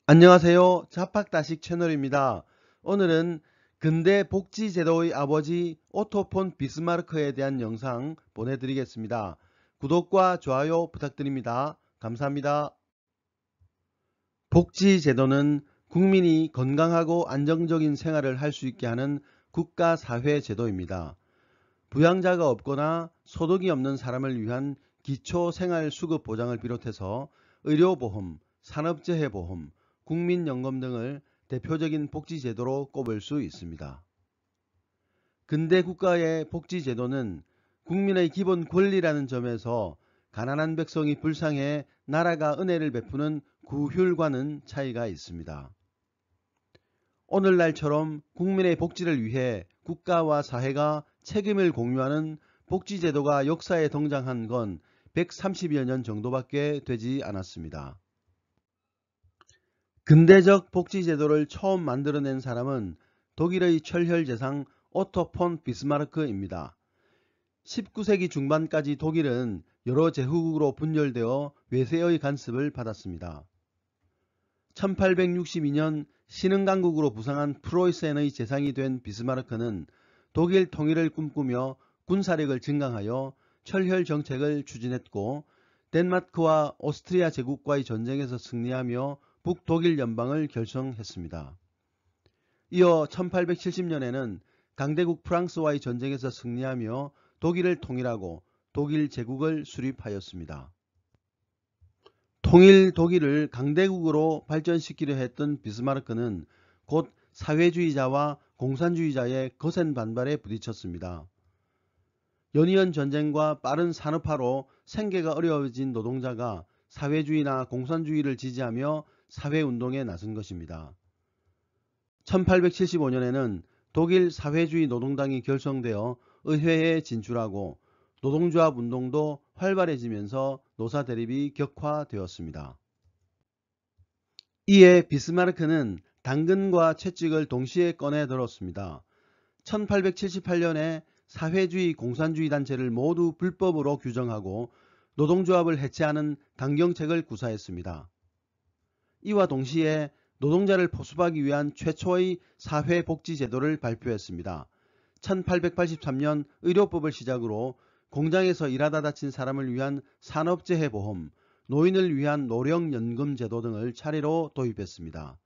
안녕하세요. 자팍다식 채널입니다. 오늘은 근대 복지제도의 아버지 오토 폰 비스마르크에 대한 영상 보내드리겠습니다. 구독과 좋아요 부탁드립니다. 감사합니다. 복지제도는 국민이 건강하고 안정적인 생활을 할 수 있게 하는 국가사회제도입니다. 부양자가 없거나 소득이 없는 사람을 위한 기초생활수급보장을 비롯해서 의료보험, 산업재해보험, 국민연금 등을 대표적인 복지제도로 꼽을 수 있습니다. 근대 국가의 복지제도는 국민의 기본 권리라는 점에서 가난한 백성이 불쌍해 나라가 은혜를 베푸는 구휼과는 차이가 있습니다. 오늘날처럼 국민의 복지를 위해 국가와 사회가 책임을 공유하는 복지제도가 역사에 등장한 건 130여 년 정도밖에 되지 않았습니다. 근대적 복지제도를 처음 만들어낸 사람은 독일의 철혈제상 오토 폰 비스마르크입니다. 19세기 중반까지 독일은 여러 제후국으로 분열되어 외세의 간섭을 받았습니다. 1862년 신흥강국으로 부상한 프로이센의 재상이 된 비스마르크는 독일 통일을 꿈꾸며 군사력을 증강하여 철혈 정책을 추진했고 덴마크와 오스트리아 제국과의 전쟁에서 승리하며 북독일 연방을 결성했습니다. 이어 1870년에는 강대국 프랑스와의 전쟁에서 승리하며 독일을 통일하고 독일 제국을 수립하였습니다. 통일 독일을 강대국으로 발전시키려 했던 비스마르크는 곧 사회주의자와 공산주의자의 거센 반발에 부딪혔습니다. 연이은 전쟁과 빠른 산업화로 생계가 어려워진 노동자가 사회주의나 공산주의를 지지하며 사회운동에 나선 것입니다. 1875년에는 독일 사회주의 노동당이 결성되어 의회에 진출하고 노동조합 운동도 활발해지면서 노사 대립이 격화되었습니다. 이에 비스마르크는 당근과 채찍을 동시에 꺼내 들었습니다. 1878년에 사회주의 공산주의 단체를 모두 불법으로 규정하고 노동조합을 해체하는 강경책을 구사했습니다. 이와 동시에 노동자를 포섭하기 위한 최초의 사회복지제도를 발표했습니다. 1883년 의료법을 시작으로 공장에서 일하다 다친 사람을 위한 산업재해보험, 노인을 위한 노령연금제도 등을 차례로 도입했습니다.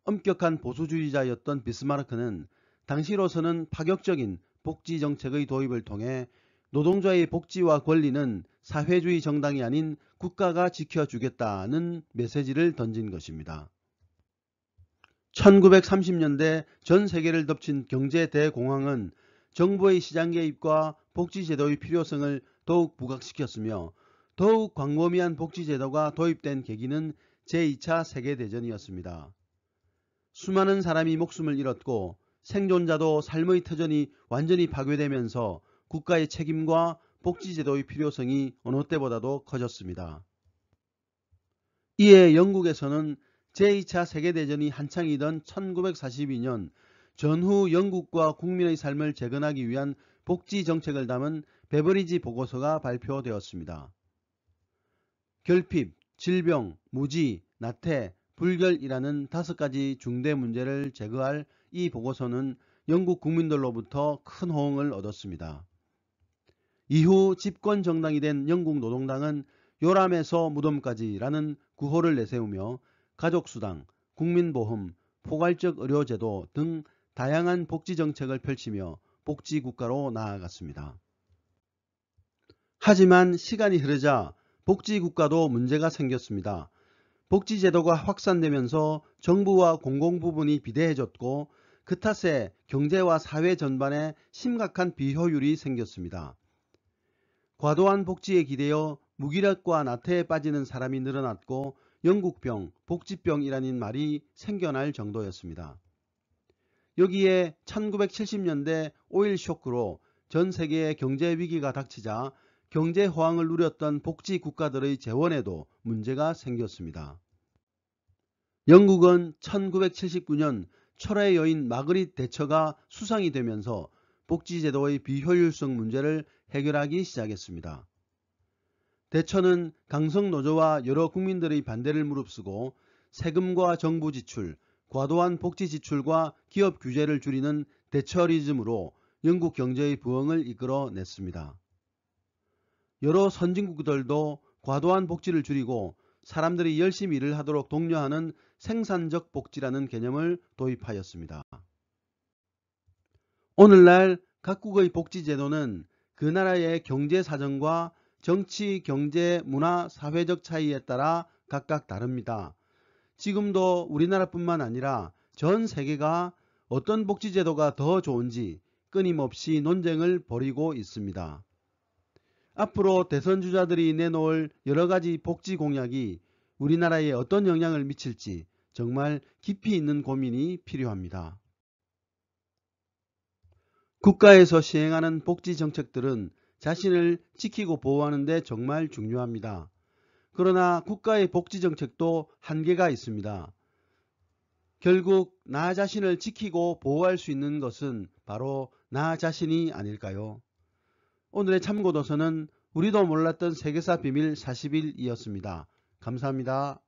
엄격한 보수주의자였던 비스마르크는 당시로서는 파격적인 복지정책의 도입을 통해 노동자의 복지와 권리는 사회주의 정당이 아닌 국가가 지켜주겠다는 메시지를 던진 것입니다. 1930년대 전 세계를 덮친 경제 대공황은 정부의 시장 개입과 복지제도의 필요성을 더욱 부각시켰으며 더욱 광범위한 복지제도가 도입된 계기는 제2차 세계대전이었습니다. 수많은 사람이 목숨을 잃었고 생존자도 삶의 터전이 완전히 파괴되면서 국가의 책임과 복지제도의 필요성이 어느 때보다도 커졌습니다. 이에 영국에서는 제2차 세계대전이 한창이던 1942년 전후 영국과 국민의 삶을 재건하기 위한 복지정책을 담은 베버리지 보고서가 발표되었습니다. 결핍, 질병, 무지, 나태, 불결이라는 5가지 중대 문제를 제거할 이 보고서는 영국 국민들로부터 큰 호응을 얻었습니다. 이후 집권 정당이 된 영국 노동당은 요람에서 무덤까지라는 구호를 내세우며 가족수당, 국민보험, 포괄적 의료제도 등 다양한 복지정책을 펼치며 복지국가로 나아갔습니다. 하지만 시간이 흐르자 복지국가도 문제가 생겼습니다. 복지제도가 확산되면서 정부와 공공부문이 비대해졌고 그 탓에 경제와 사회 전반에 심각한 비효율이 생겼습니다. 과도한 복지에 기대어 무기력과 나태에 빠지는 사람이 늘어났고 영국병, 복지병이라는 말이 생겨날 정도였습니다. 여기에 1970년대 오일 쇼크로 전 세계의 경제 위기가 닥치자 경제 호황을 누렸던 복지 국가들의 재원에도 문제가 생겼습니다. 영국은 1979년 철의 여인 마그릿 대처가 수상이 되면서 복지제도의 비효율성 문제를 해결하기 시작했습니다. 대처는 강성노조와 여러 국민들의 반대를 무릅쓰고 세금과 정부 지출, 과도한 복지 지출과 기업 규제를 줄이는 대처리즘으로 영국 경제의 부흥을 이끌어냈습니다. 여러 선진국들도 과도한 복지를 줄이고 사람들이 열심히 일을 하도록 독려하는 생산적 복지라는 개념을 도입하였습니다. 오늘날 각국의 복지 제도는 그 나라의 경제 사정과 정치, 경제, 문화, 사회적 차이에 따라 각각 다릅니다. 지금도 우리나라뿐만 아니라 전 세계가 어떤 복지 제도가 더 좋은지 끊임없이 논쟁을 벌이고 있습니다. 앞으로 대선 주자들이 내놓을 여러가지 복지 공약이 우리나라에 어떤 영향을 미칠지 정말 깊이 있는 고민이 필요합니다. 국가에서 시행하는 복지 정책들은 자신을 지키고 보호하는 데 정말 중요합니다. 그러나 국가의 복지 정책도 한계가 있습니다. 결국 나 자신을 지키고 보호할 수 있는 것은 바로 나 자신이 아닐까요? 오늘의 참고도서는 우리도 몰랐던 세계사 비밀 40일이었습니다. 감사합니다.